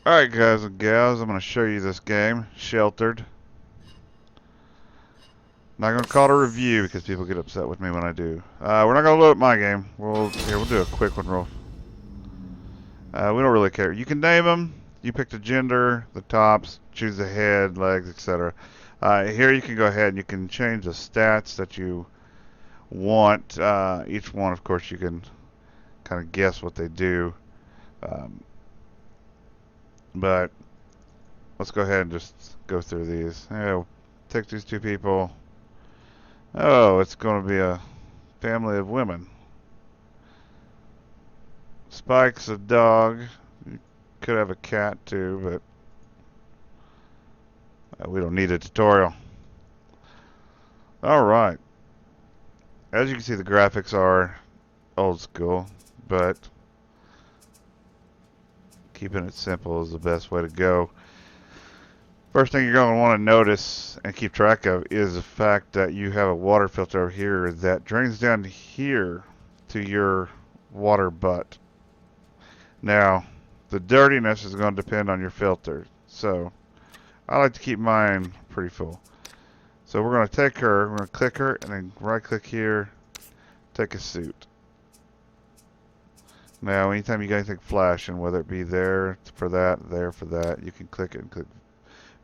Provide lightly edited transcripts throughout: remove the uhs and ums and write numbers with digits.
Alright guys and gals, I'm going to show you this game, Sheltered. Not going to call it a review because people get upset with me when I do. We're not going to load up my game. We'll do a quick one real. We don't really care. You can name them. You pick the gender, the tops, choose the head, legs, etc. Here you can go ahead and you can change the stats that you want. Each one, of course, you can kind of guess what they do. Um, but let's go ahead and just go through these. Take these two people. Oh, it's going to be a family of women. Spike's a dog. You could have a cat too, but we don't need a tutorial. Alright. As you can see, the graphics are old school, but keeping it simple is the best way to go. First thing you're going to want to notice and keep track of is the fact that you have a water filter over here that drains down here to your water butt. Now, the dirtiness is going to depend on your filter. So, I like to keep mine pretty full. So we're going to take her, we're going to click her, and then right click here, take a suit. Now, anytime you got anything flashing, whether it be there for that, you can click it and click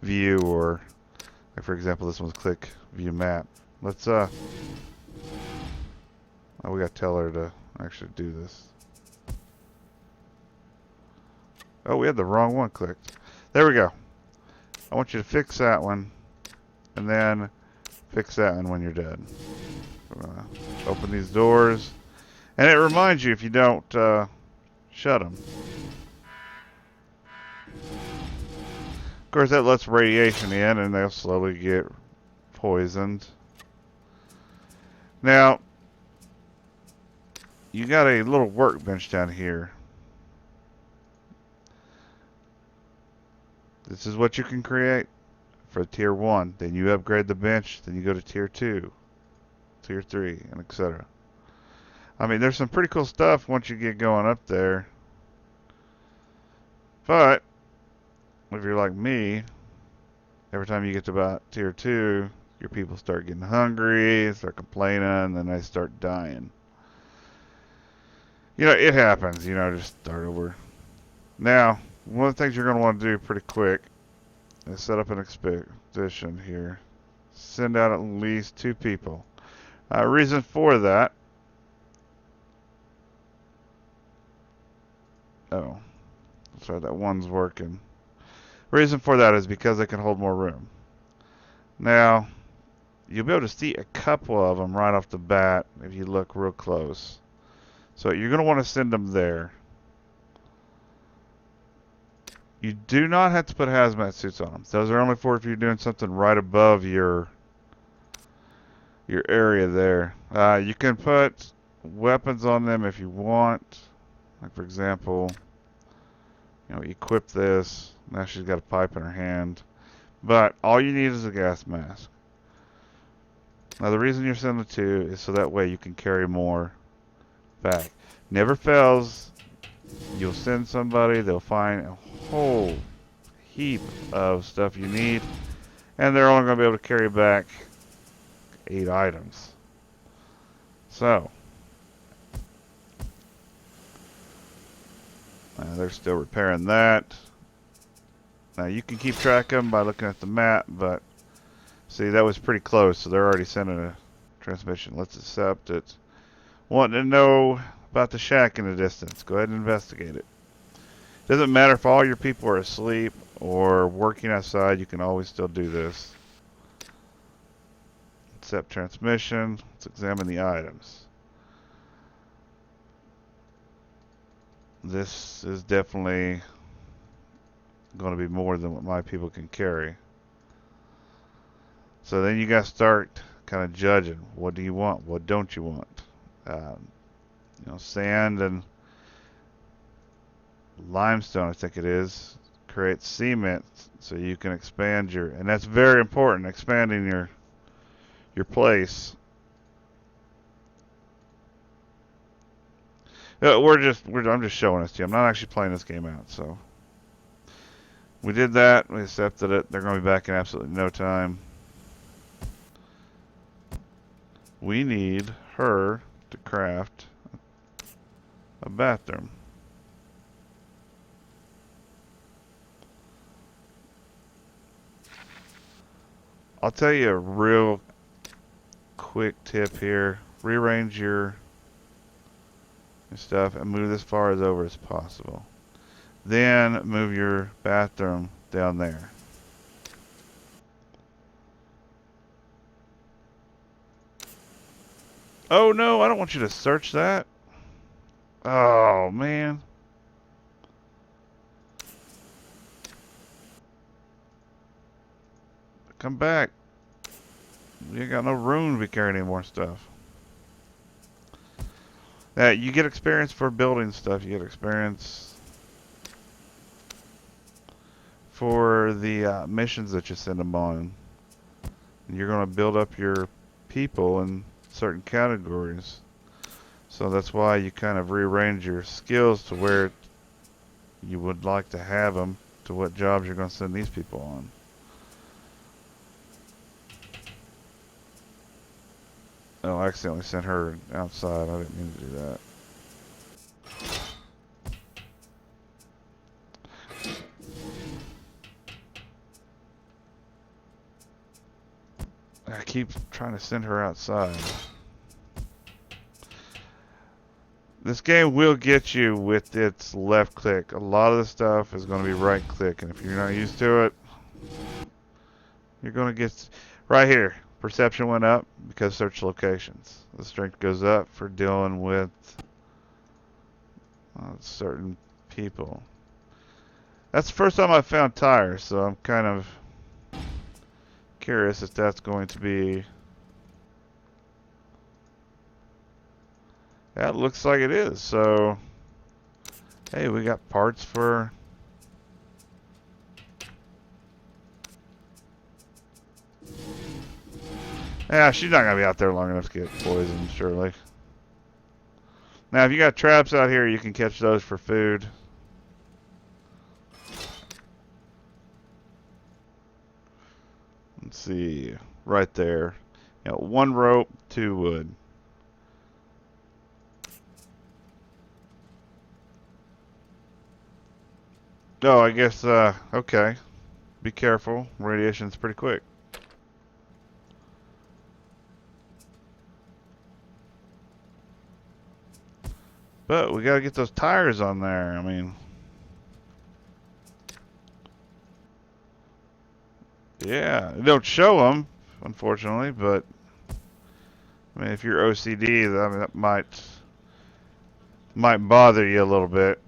view, or like for example, this one's click view map. Let's oh, we got to tell her to actually do this. Oh, we had the wrong one clicked. There we go. I want you to fix that one, and then fix that one when you're dead. Open these doors, and it reminds you if you don't shut them. Of course, that lets radiation in, and they'll slowly get poisoned. Now, you got a little workbench down here. This is what you can create for tier 1. Then you upgrade the bench, then you go to tier 2, tier 3, and etc. I mean, there's some pretty cool stuff once you get going up there. But, if you're like me, every time you get to about tier 2, your people start getting hungry, start complaining, and then they start dying. You know, it happens. You know, just start over. Now, one of the things you're going to want to do pretty quick is set up an expedition here. Send out at least 2 people. Reason for that. Oh, sorry, that one's working. Reason for that is because they can hold more room. Now, you'll be able to see a couple of them right off the bat if you look real close. So you're going to want to send them there. You do not have to put hazmat suits on them. Those are only for if you're doing something right above your area there. You can put weapons on them if you want. Like for example, you know, equip this. Now she's got a pipe in her hand. But all you need is a gas mask. Now the reason you're sending 2 is so that way you can carry more back. Never fails. You'll send somebody, they'll find a whole heap of stuff you need, and they're only going to be able to carry back 8 items. So, they're still repairing that. Now you can keep track of them by looking at the map, but see, that was pretty close, so they're already sending a transmission. Let's accept it. Wanting to know about the shack in the distance. Go ahead and investigate it. Doesn't matter if all your people are asleep or working outside, you can always still do this. Accept transmission. Let's examine the items. This is definitely going to be more than what my people can carry. So then you got to start kind of judging. What do you want? What don't you want? You know, sand and limestone, I think it is, creates cement so you can expand your, and that's very important, expanding your place. I'm just showing this to you. I'm not actually playing this game out, so We did that. We accepted it. They're going to be back in absolutely no time. We need her to craft a bathroom. I'll tell you a real quick tip here. Rearrange your stuff and move as far as over as possible. Then move your bathroom down there. Oh no, I don't want you to search that. Oh man. Come back. You ain't got no room to be carrying any more stuff. You get experience for building stuff. You get experience for the missions that you send them on. You're going to build up your people in certain categories. So that's why you kind of rearrange your skills to where you would like to have them, to what jobs you're going to send these people on. Oh, I accidentally sent her outside. I didn't mean to do that. I keep trying to send her outside. This game will get you with its left click. A lot of the stuff is going to be right click, and if you're not used to it, you're going to get right here. Perception went up because search locations. The strength goes up for dealing with certain people. That's the first time I've found tires, so I'm kind of curious if that's going to be... Yeah, it looks like it is. So, hey, we got parts for... Yeah, she's not going to be out there long enough to get poisoned, surely. Now, if you got traps out here, you can catch those for food. Let's see. Right there. You know, 1 rope, 2 wood. Oh, I guess, okay. Be careful. Radiation's pretty quick. But we gotta get those tires on there. I mean... Yeah, they don't show them, unfortunately, but... I mean, if you're OCD, I mean, that might bother you a little bit.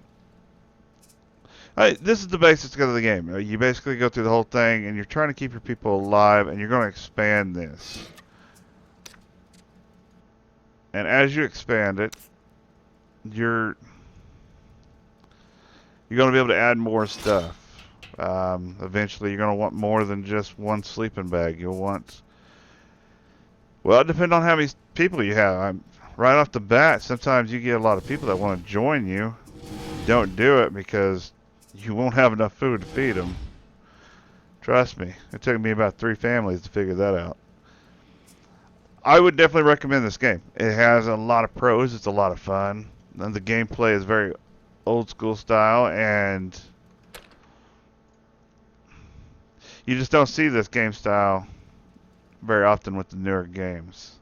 This is the basics of the game. You basically go through the whole thing, and you're trying to keep your people alive, and you're going to expand this. And as you expand it, you're going to be able to add more stuff. Eventually, you're going to want more than just 1 sleeping bag. You'll want... Well, it depends on how many people you have. Right off the bat, sometimes you get a lot of people that want to join you. Don't do it because you won't have enough food to feed them. Trust me, it took me about 3 families to figure that out. I would definitely recommend this game. It has a lot of pros. It's a lot of fun. And the gameplay is very old school style, and you just don't see this game style very often with the newer games.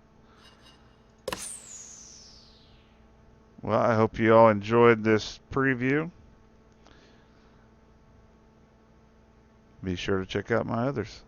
Well, I hope you all enjoyed this preview. Be sure to check out my others.